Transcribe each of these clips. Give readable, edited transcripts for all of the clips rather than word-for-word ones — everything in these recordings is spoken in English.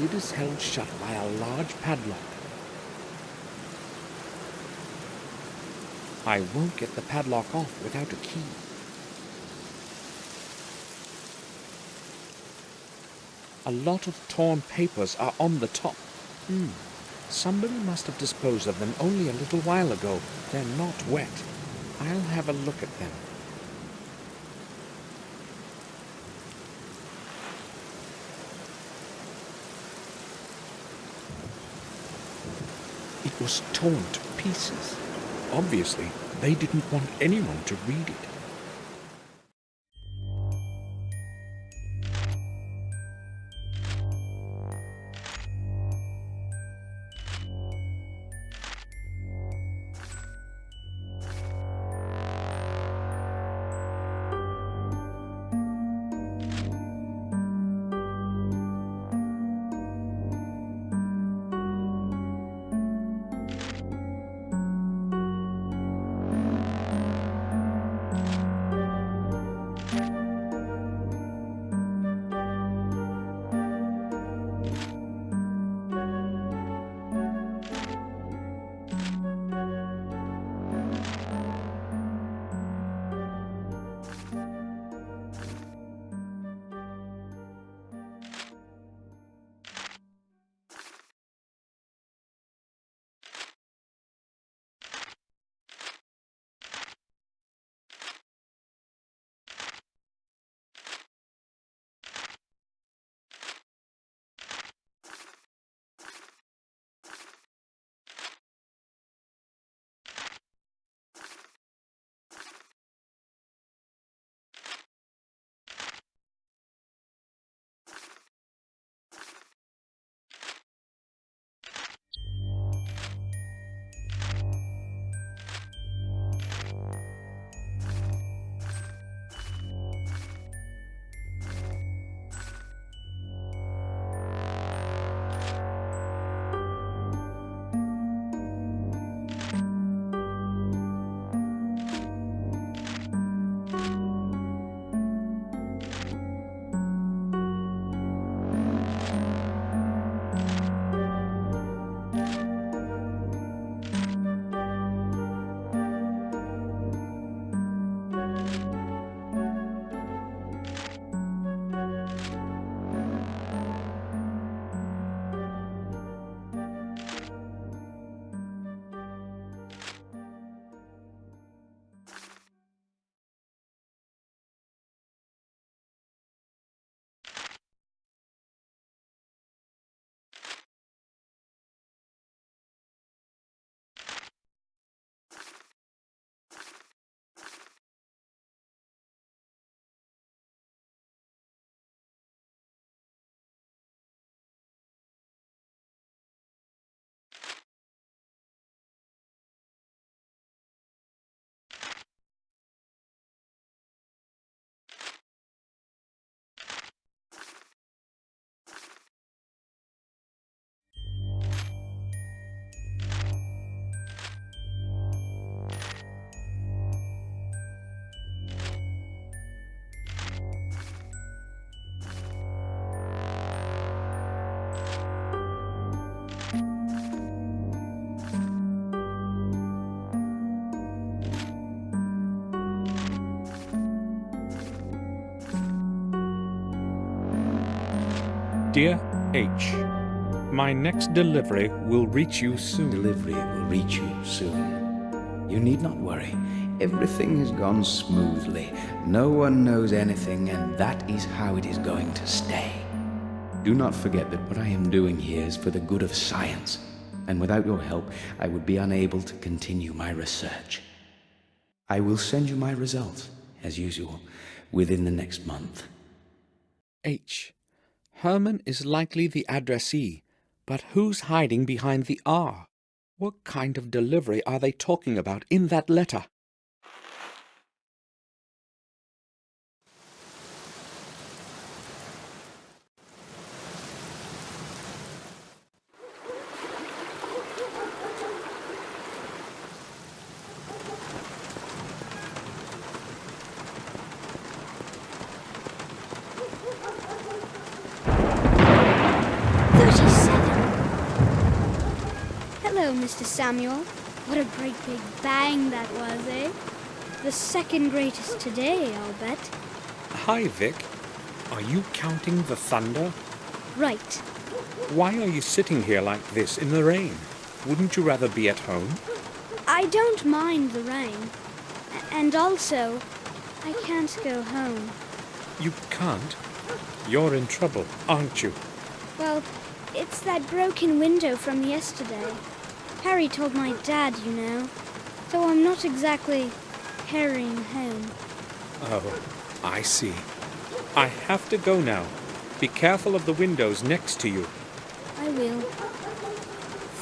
lid is held shut by a large padlock. I won't get the padlock off without a key. A lot of torn papers are on the top. Somebody must have disposed of them only a little while ago. They're not wet. I'll have a look at them. It was torn to pieces. Obviously, they didn't want anyone to read it. Dear H, my next delivery will reach you soon. Delivery will reach you soon. You need not worry. Everything has gone smoothly. No one knows anything, and that is how it is going to stay. Do not forget that what I am doing here is for the good of science, and without your help, I would be unable to continue my research. I will send you my results, as usual, within the next month. H. Herman is likely the addressee, but who's hiding behind the R? What kind of delivery are they talking about in that letter? Hello, Mr. Samuel. What a great big bang that was, eh? The second greatest today, I'll bet. Hi, Vic. Are you counting the thunder? Right. Why are you sitting here like this in the rain? Wouldn't you rather be at home? I don't mind the rain. And also, I can't go home. You can't? You're in trouble, aren't you? Well, it's that broken window from yesterday. Harry told my dad, you know. So I'm not exactly hurrying home. Oh, I see. I have to go now. Be careful of the windows next to you. I will.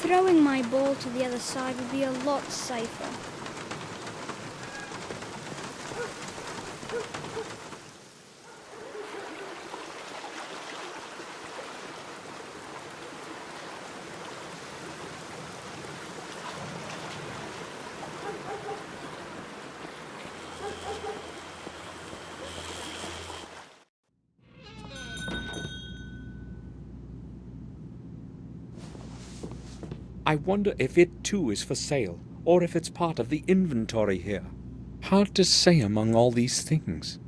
Throwing my ball to the other side would be a lot safer. I wonder if it too is for sale, or if it's part of the inventory here. Hard to say among all these things.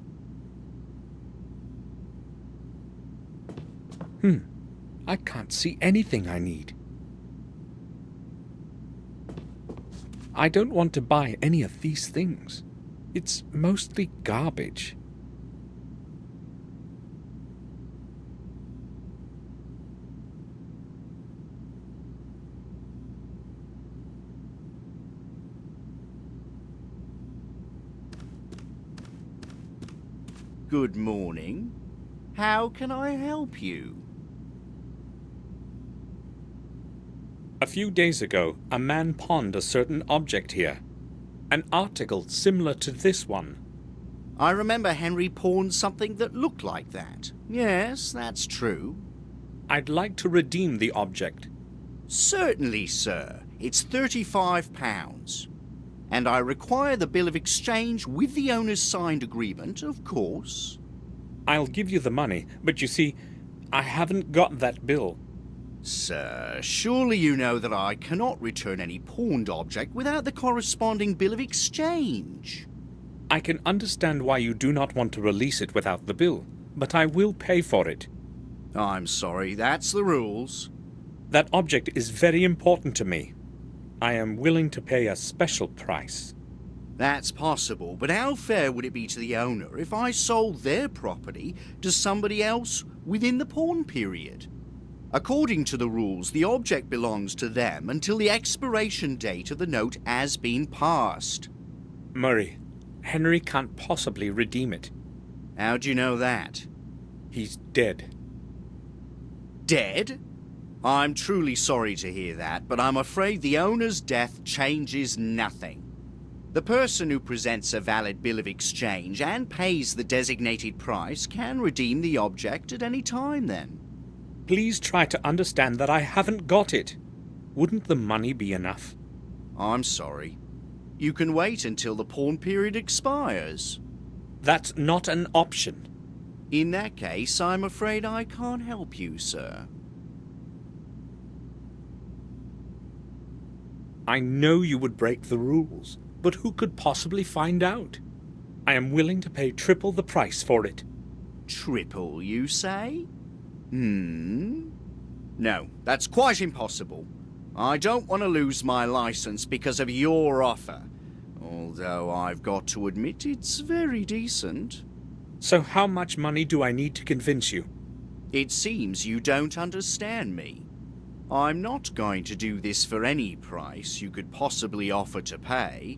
I can't see anything I need. I don't want to buy any of these things. It's mostly garbage. Good morning. How can I help you? A few days ago, a man pawned a certain object here. An article similar to this one. I remember Henry pawned something that looked like that. Yes, that's true. I'd like to redeem the object. Certainly, sir. It's £35. And I require the bill of exchange with the owner's signed agreement, of course. I'll give you the money, but you see, I haven't got that bill. Sir, surely you know that I cannot return any pawned object without the corresponding bill of exchange. I can understand why you do not want to release it without the bill, but I will pay for it. I'm sorry, that's the rules. That object is very important to me. I am willing to pay a special price. That's possible, but how fair would it be to the owner if I sold their property to somebody else within the pawn period? According to the rules, the object belongs to them until the expiration date of the note has been passed. Murray, Henry can't possibly redeem it. How do you know that? He's dead. Dead? I'm truly sorry to hear that, but I'm afraid the owner's death changes nothing. The person who presents a valid bill of exchange and pays the designated price can redeem the object at any time then. Please try to understand that I haven't got it. Wouldn't the money be enough? I'm sorry. You can wait until the pawn period expires. That's not an option. In that case, I'm afraid I can't help you, sir. I know you would break the rules, but who could possibly find out? I am willing to pay triple the price for it. Triple, you say? No, that's quite impossible. I don't want to lose my license because of your offer. Although I've got to admit it's very decent. So how much money do I need to convince you? It seems you don't understand me. I'm not going to do this for any price you could possibly offer to pay.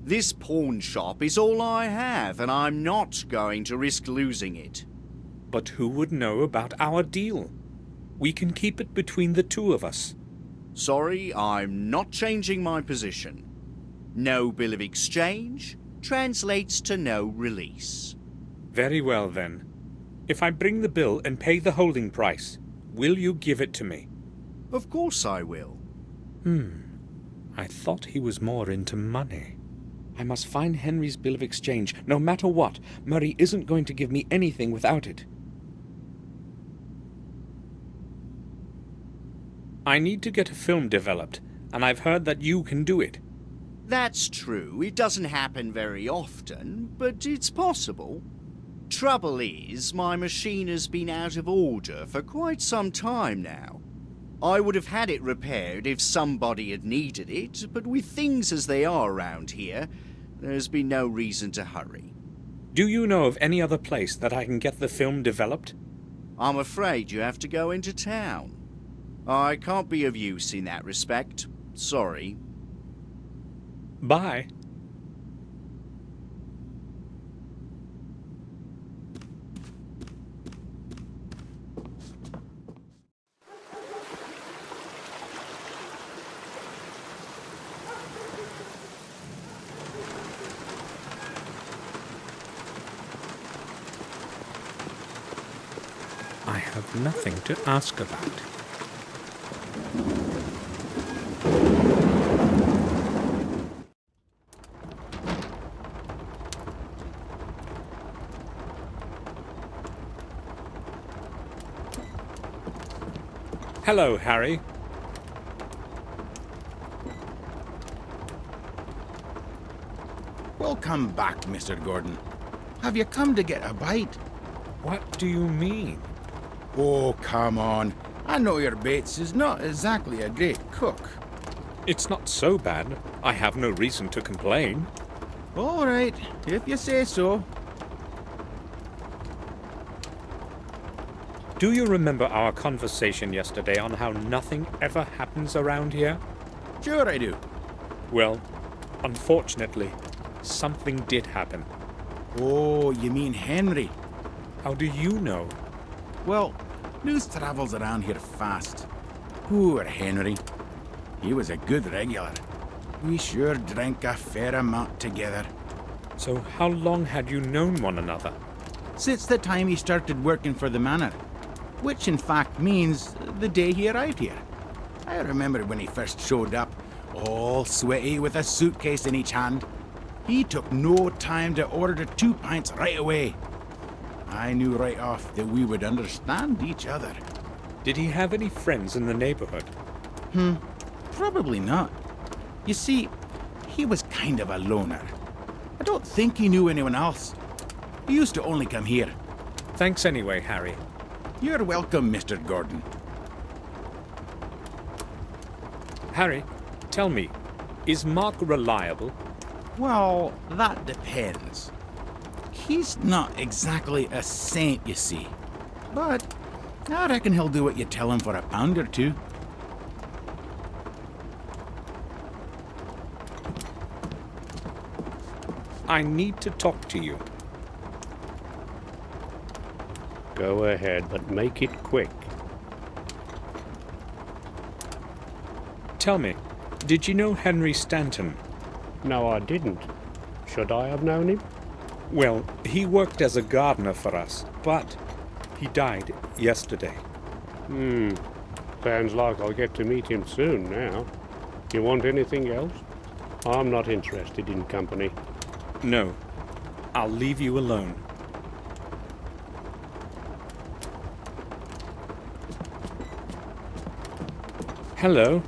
This pawn shop is all I have, and I'm not going to risk losing it. But who would know about our deal? We can keep it between the two of us. Sorry, I'm not changing my position. No bill of exchange translates to no release. Very well, then. If I bring the bill and pay the holding price, will you give it to me? Of course I will. I thought he was more into money. I must find Henry's bill of exchange, no matter what. Murray isn't going to give me anything without it. I need to get a film developed. and I've heard that you can do it. That's true. It doesn't happen very often, but it's possible. Trouble is, my machine has been out of order for quite some time now. I would have had it repaired if somebody had needed it, but with things as they are around here, there's been no reason to hurry. Do you know of any other place that I can get the film developed? I'm afraid you have to go into town. I can't be of use in that respect. Sorry. Bye. I have nothing to ask about. Hello, Harry. Welcome back, Mr. Gordon. Have you come to get a bite? What do you mean? Oh, come on. I know your Bates is not exactly a great cook. It's not so bad. I have no reason to complain. All right, if you say so. Do you remember our conversation yesterday on how nothing ever happens around here? Sure I do. Well, unfortunately, something did happen. Oh, you mean Henry? How do you know? Well, news travels around here fast. Poor Henry. He was a good regular. We sure drank a fair amount together. So how long had you known one another? Since the time he started working for the manor. Which in fact means the day he arrived here. I remember when he first showed up, all sweaty with a suitcase in each hand. He took no time to order 2 pints right away. I knew right off that we would understand each other. Did he have any friends in the neighborhood? Probably not. You see, he was kind of a loner. I don't think he knew anyone else. He used to only come here. Thanks anyway, Harry. You're welcome, Mr. Gordon. Harry, tell me, is Mark reliable? Well, that depends. He's not exactly a saint, you see. But I reckon he'll do what you tell him for a pound or two. I need to talk to you. Go ahead, but make it quick. Tell me, did you know Henry Stanton? No, I didn't. Should I have known him? Well, he worked as a gardener for us, but he died yesterday. Sounds like I'll get to meet him soon now. You want anything else? I'm not interested in company. No, I'll leave you alone. Hello.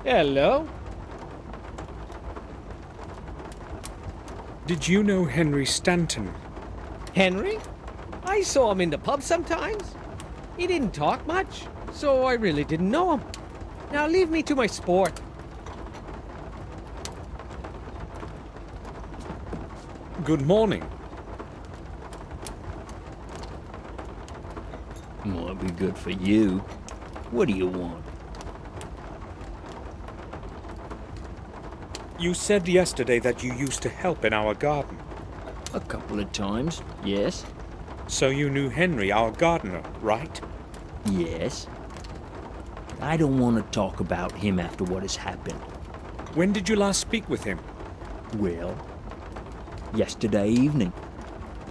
Hello. Did you know Henry Stanton? Henry? I saw him in the pub sometimes. He didn't talk much, so I really didn't know him. Now leave me to my sport. Good morning. Might be good for you. What do you want? You said yesterday that you used to help in our garden. A couple of times, yes. So you knew Henry, our gardener, right? Yes. I don't want to talk about him after what has happened. When did you last speak with him? Well, yesterday evening.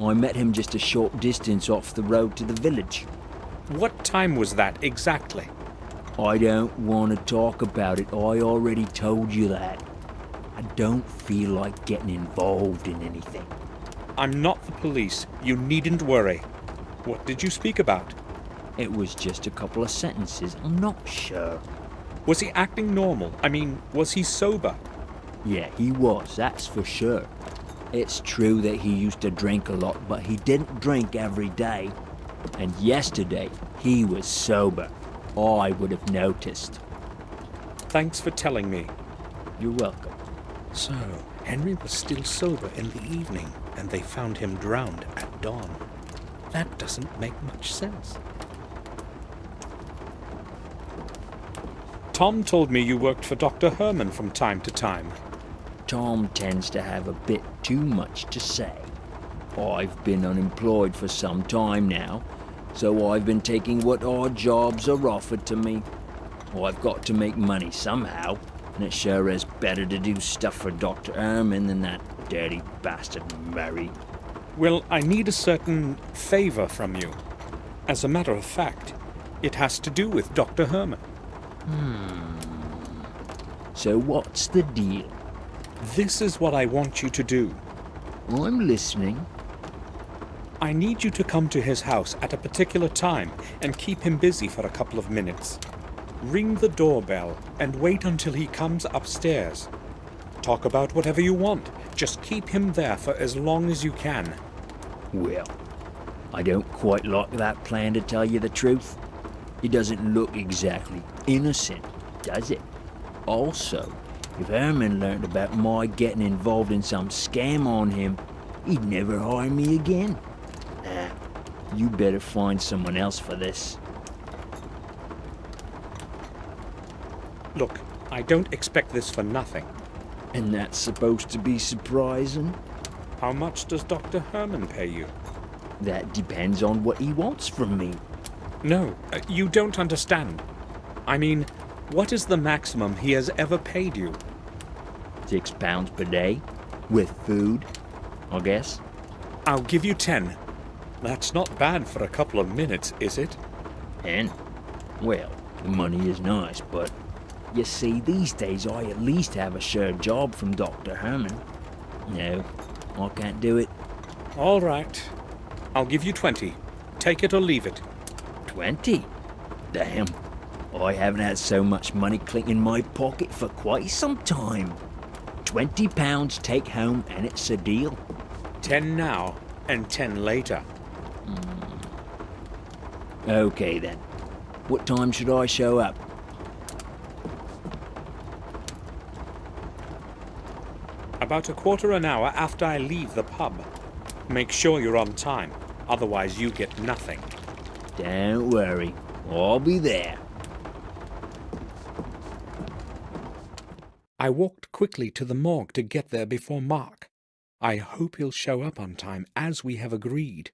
I met him just a short distance off the road to the village. What time was that exactly? I don't want to talk about it. I already told you that. I don't feel like getting involved in anything. I'm not the police. You needn't worry. What did you speak about? It was just a couple of sentences. I'm not sure. Was he acting normal? I mean, was he sober? Yeah, he was, that's for sure. It's true that he used to drink a lot, but he didn't drink every day. And yesterday, he was sober. I would have noticed. Thanks for telling me. You're welcome. So, Henry was still sober in the evening, and they found him drowned at dawn. That doesn't make much sense. Tom told me you worked for Dr. Herman from time to time. Tom tends to have a bit too much to say. I've been unemployed for some time now, so I've been taking what odd jobs are offered to me. I've got to make money somehow, and it sure is better to do stuff for Dr. Herman than that dirty bastard Murray. Well, I need a certain favor from you. As a matter of fact, it has to do with Dr. Herman. So what's the deal? This is what I want you to do. I'm listening. I need you to come to his house at a particular time and keep him busy for a couple of minutes. Ring the doorbell and wait until he comes upstairs. Talk about whatever you want. Just keep him there for as long as you can. Well, I don't quite like that plan, to tell you the truth. It doesn't look exactly innocent, does it? Also, if Herman learned about my getting involved in some scam on him, he'd never hire me again. Nah, you better find someone else for this. Look, I don't expect this for nothing. And that's supposed to be surprising? How much does Dr. Herman pay you? That depends on what he wants from me. No, you don't understand. I mean, what is the maximum he has ever paid you? £6 per day, with food, I guess. I'll give you 10. That's not bad for a couple of minutes, is it? 10? Well, the money is nice, but you see, these days I at least have a sure job from Dr. Herman. No, I can't do it. All right. I'll give you 20. Take it or leave it. 20? Damn, I haven't had so much money clink in my pocket for quite some time. £20 take home and it's a deal. 10 now and 10 later. Okay then. What time should I show up? About a quarter an hour after I leave the pub. Make sure you're on time, otherwise you get nothing. Don't worry, I'll be there. I walked quickly to the morgue to get there before Mark. I hope he'll show up on time as we have agreed.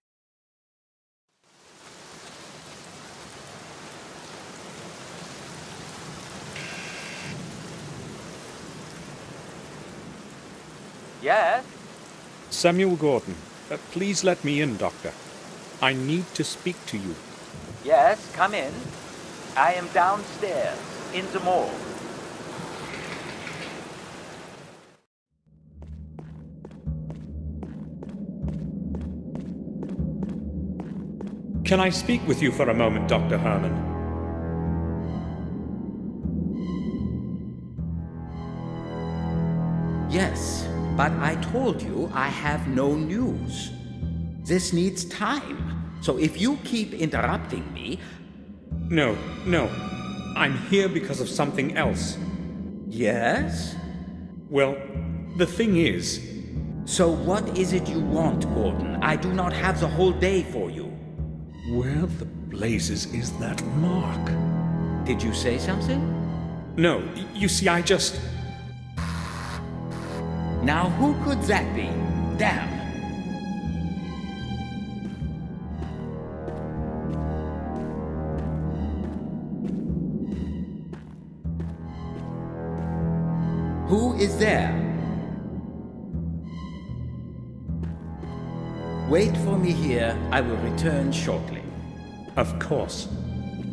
Yes? Samuela Gordona, please let me in, Doctor. I need to speak to you. Yes, come in. I am downstairs, in the morgue. Can I speak with you for a moment, Dr. Herman? Yes, but I told you I have no news. This needs time, so if you keep interrupting me... No. I'm here because of something else. Yes? Well, the thing is... So what is it you want, Gordon? I do not have the whole day for you. Where the blazes is that Mark? Did you say something? No, you see, I just... Now who could that be? Damn. Who is there? Wait for me here. I will return shortly. Of course.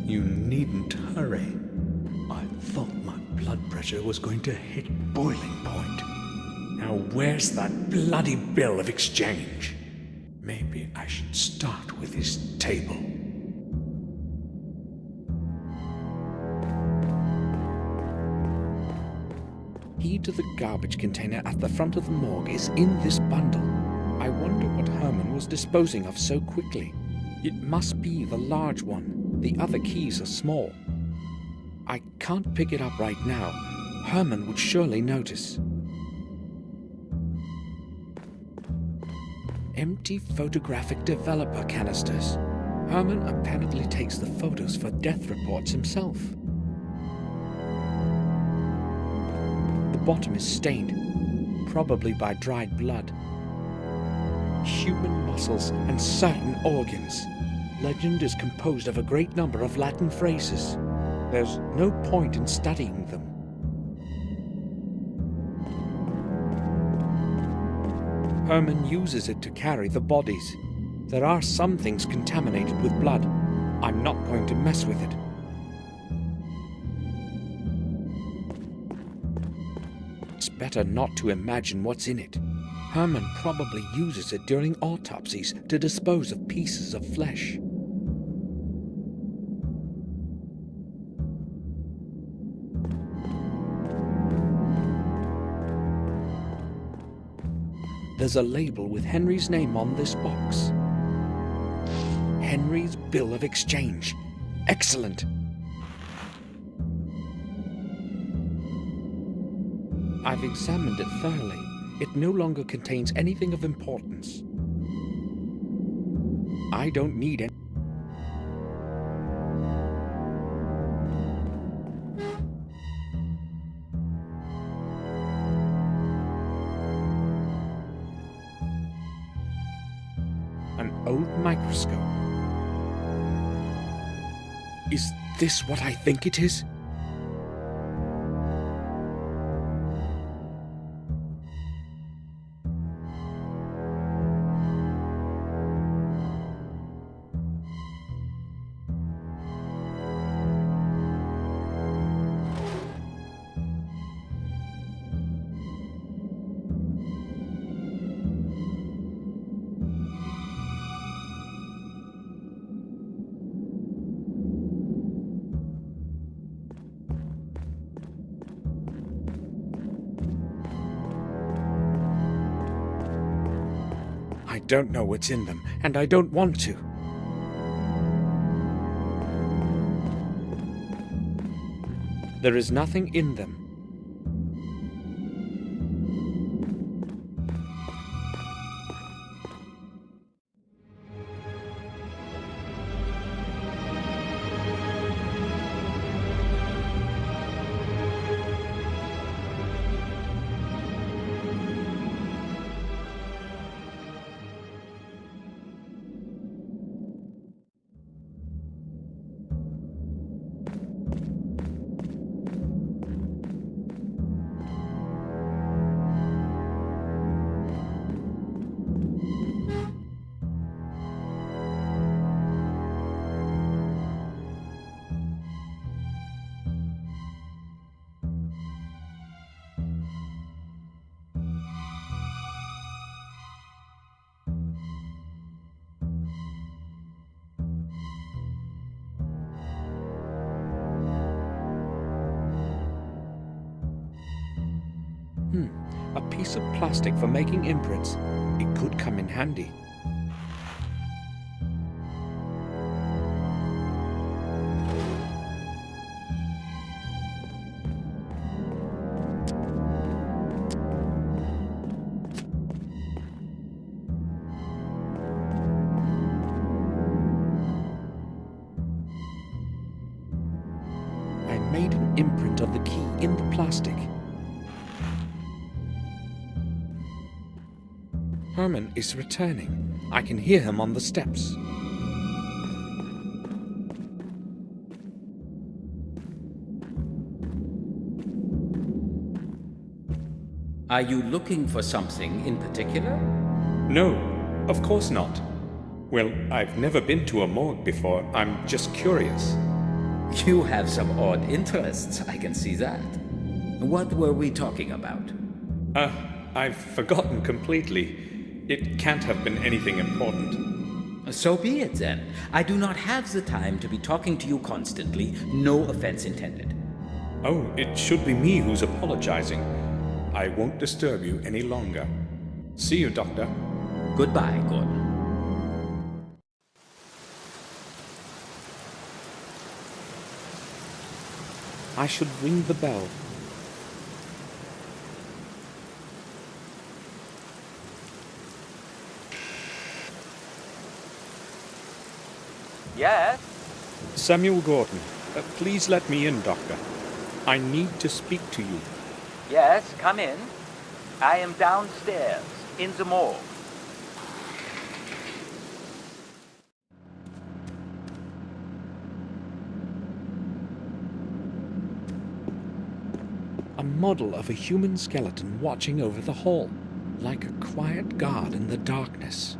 You needn't hurry. I thought my blood pressure was going to hit boiling point. Now where's that bloody bill of exchange? Maybe I should start with his table. Key to the garbage container at the front of the morgue is in this bundle. I wonder what Herman was disposing of so quickly. It must be the large one. The other keys are small. I can't pick it up right now. Herman would surely notice. Empty photographic developer canisters. Herman apparently takes the photos for death reports himself. The bottom is stained, probably by dried blood. Human muscles and certain organs. Legend is composed of a great number of Latin phrases. There's no point in studying them. Herman uses it to carry the bodies. There are some things contaminated with blood. I'm not going to mess with it. It's better not to imagine what's in it. Herman probably uses it during autopsies to dispose of pieces of flesh. There's a label with Henry's name on this box. Henry's bill of exchange. Excellent. I've examined it thoroughly. It no longer contains anything of importance. I don't need any. An old microscope. Is this what I think it is? I don't know what's in them, and I don't want to. There is nothing in them. A piece of plastic for making imprints. It could come in handy. I made an imprint of the key in the plastic. Herman is returning. I can hear him on the steps. Are you looking for something in particular? No, of course not. Well, I've never been to a morgue before. I'm just curious. You have some odd interests, I can see that. What were we talking about? I've forgotten completely. It can't have been anything important. So be it then. I do not have the time to be talking to you constantly. No offense intended. Oh, it should be me who's apologizing. I won't disturb you any longer. See you, Doctor. Goodbye, Gordon. I should ring the bell. Yes? Samuel Gordon, please let me in, Doctor. I need to speak to you. Yes, come in. I am downstairs, in the morgue. A model of a human skeleton watching over the hall, like a quiet guard in the darkness.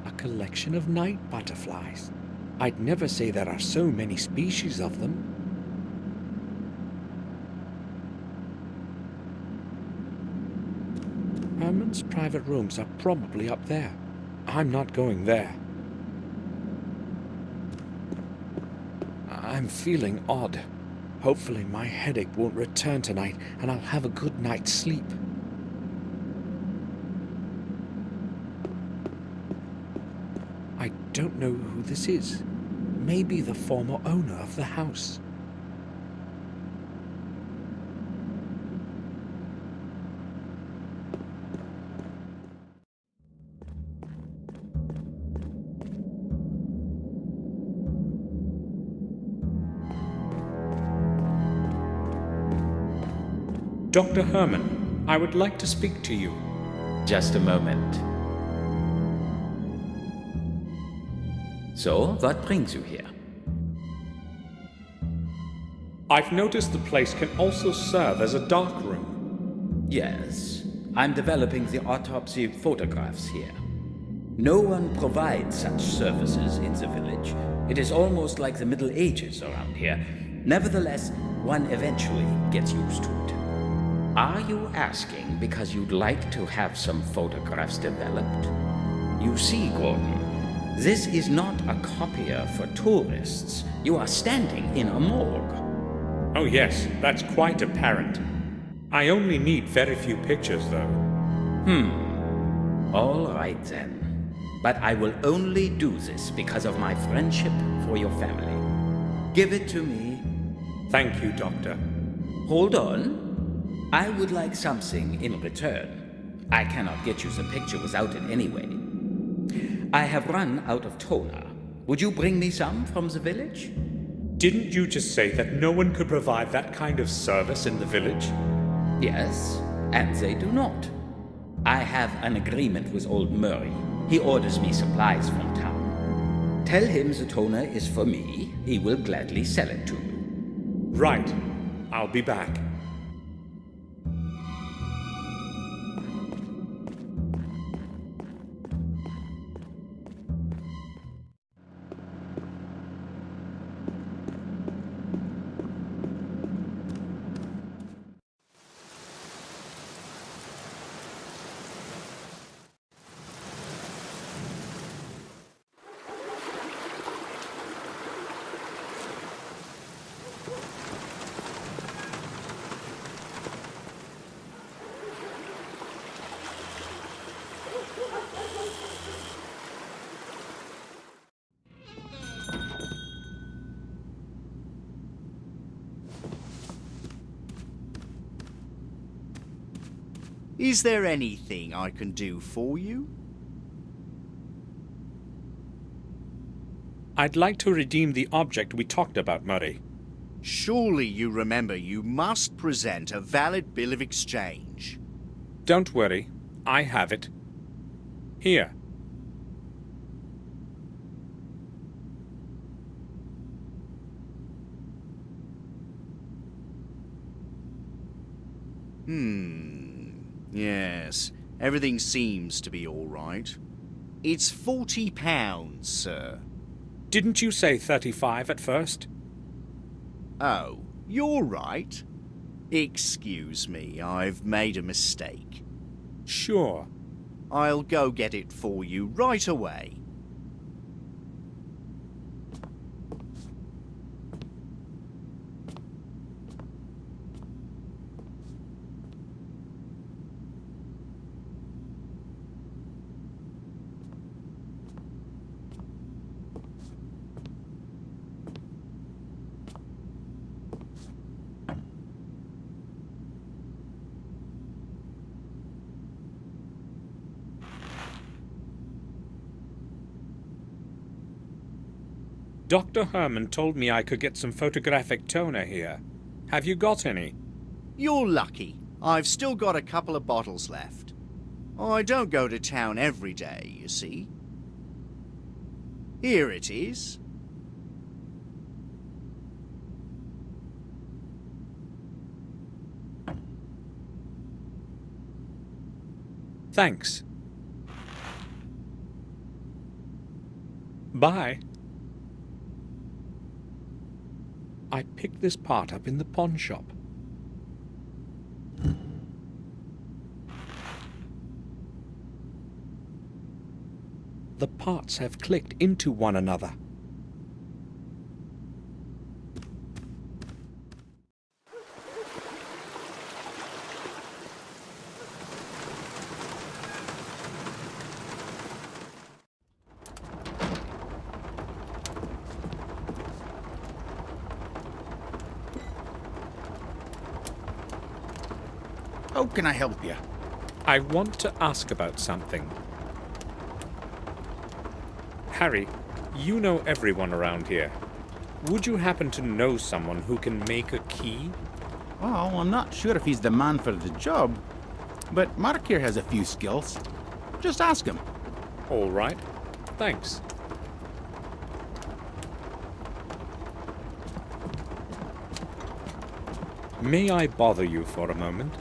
A collection of night butterflies. I'd never say there are so many species of them. Herman's private rooms are probably up there. I'm not going there. I'm feeling odd. Hopefully my headache won't return tonight and I'll have a good night's sleep. I don't know who this is. Maybe the former owner of the house. Dr. Herman, I would like to speak to you. Just a moment. So, what brings you here? I've noticed the place can also serve as a dark room. Yes, I'm developing the autopsy photographs here. No one provides such services in the village. It is almost like the Middle Ages around here. Nevertheless, one eventually gets used to it. Are you asking because you'd like to have some photographs developed? You see, Gordon, this is not a copier for tourists. You are standing in a morgue. Oh yes, that's quite apparent. I only need very few pictures, though. All right then. But I will only do this because of my friendship for your family. Give it to me. Thank you, Doctor. Hold on. I would like something in return. I cannot get you the picture without it anyway. I have run out of toner. Would you bring me some from the village? Didn't you just say that no one could provide that kind of service in the village? Yes, and they do not. I have an agreement with old Murray. He orders me supplies from town. Tell him the toner is for me. He will gladly sell it to you. Right. I'll be back. Is there anything I can do for you? I'd like to redeem the object we talked about, Murray. Surely you remember you must present a valid bill of exchange. Don't worry. I have it. Here. Yes, everything seems to be all right. It's £40, sir. Didn't you say 35 at first? Oh, you're right. Excuse me, I've made a mistake. Sure. I'll go get it for you right away. Dr. Herman told me I could get some photographic toner here. Have you got any? You're lucky. I've still got a couple of bottles left. I don't go to town every day, you see. Here it is. Thanks. Bye. I picked this part up in the pawn shop. The parts have clicked into one another. How can I help you? I want to ask about something. Harry, you know everyone around here. Would you happen to know someone who can make a key? Well, I'm not sure if he's the man for the job, but Mark here has a few skills. Just ask him. All right. Thanks. May I bother you for a moment?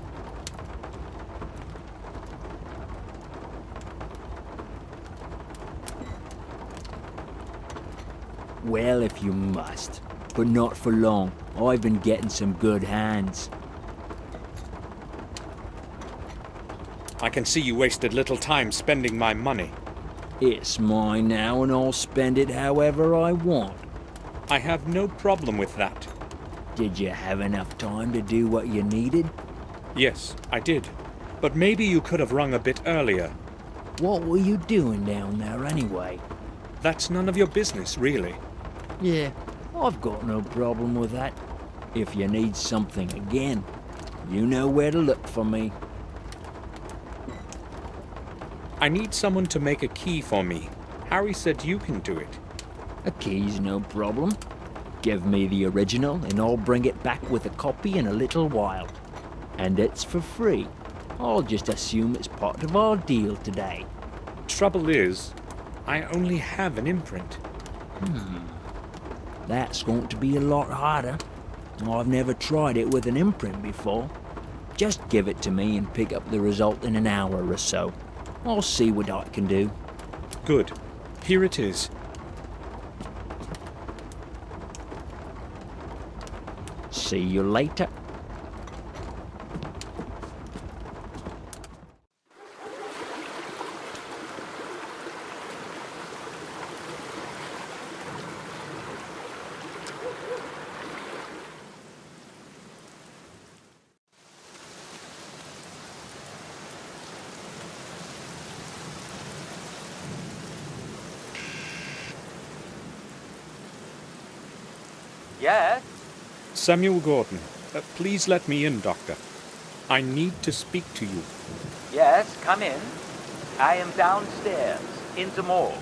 Well, if you must. But not for long. I've been getting some good hands. I can see you wasted little time spending my money. It's mine now, and I'll spend it however I want. I have no problem with that. Did you have enough time to do what you needed? Yes, I did. But maybe you could have rung a bit earlier. What were you doing down there anyway? That's none of your business, really. Yeah, I've got no problem with that. If you need something again, you know where to look for me. I need someone to make a key for me. Harry said you can do it. A key's no problem. Give me the original and I'll bring it back with a copy in a little while. And it's for free. I'll just assume it's part of our deal today. Trouble is, I only have an imprint. That's going to be a lot harder. I've never tried it with an imprint before. Just give it to me and pick up the result in an hour or so. I'll see what I can do. Good. Here it is. See you later. Yes? Samuela Gordona, please let me in, Doctor. I need to speak to you. Yes, come in. I am downstairs, in the morgue.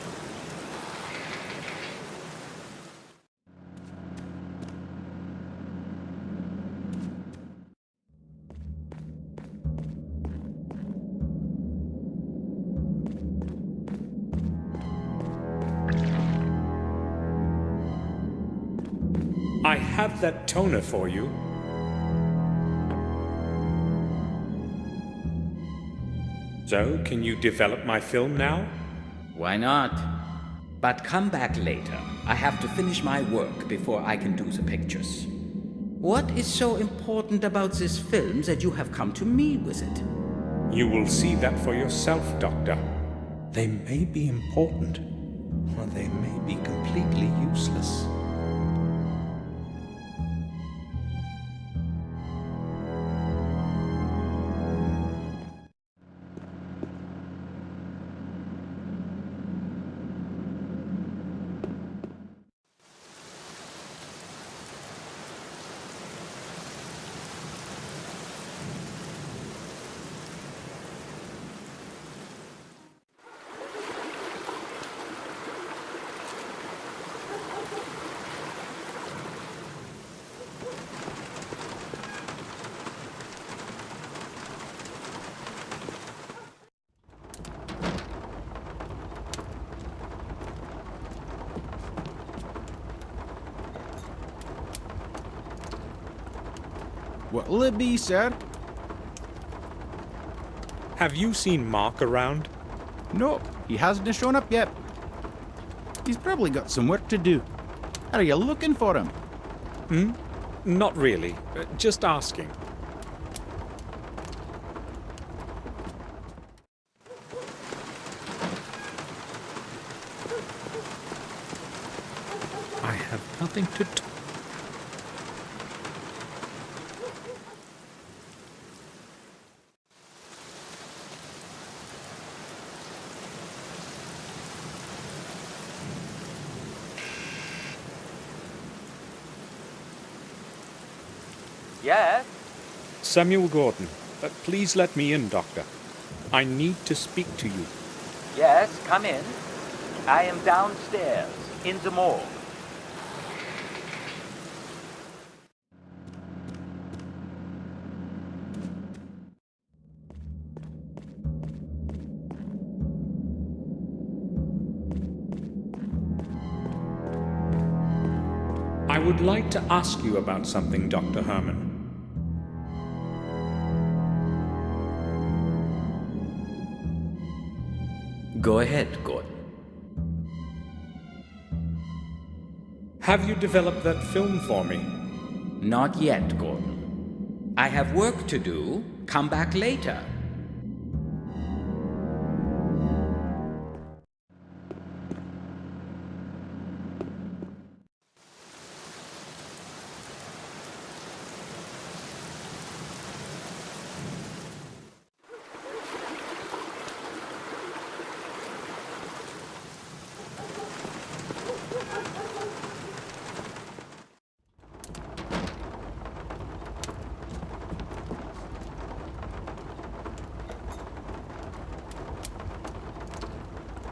I have that toner for you. So, can you develop my film now? Why not? But come back later. I have to finish my work before I can do the pictures. What is so important about this film that you have come to me with it? You will see that for yourself, Doctor. They may be important, or they may be completely useless. What'll it be, sir? Have you seen Mark around? No, he hasn't shown up yet. He's probably got some work to do. Are you looking for him? Not really. Just asking. I have nothing to talk. Yes? Samuel Gordon, please let me in, Doctor. I need to speak to you. Yes, come in. I am downstairs, in the morgue. I would like to ask you about something, Dr. Herman. Go ahead, Gordon. Have you developed that film for me? Not yet, Gordon. I have work to do. Come back later.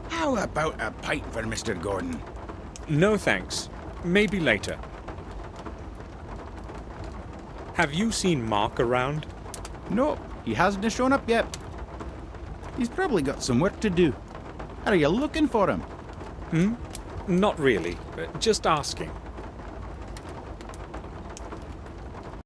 How about a pint for Mr. Gordon? No thanks. Maybe later. Have you seen Mark around? No, he hasn't shown up yet. He's probably got some work to do. Are you looking for him? Not really. Just asking.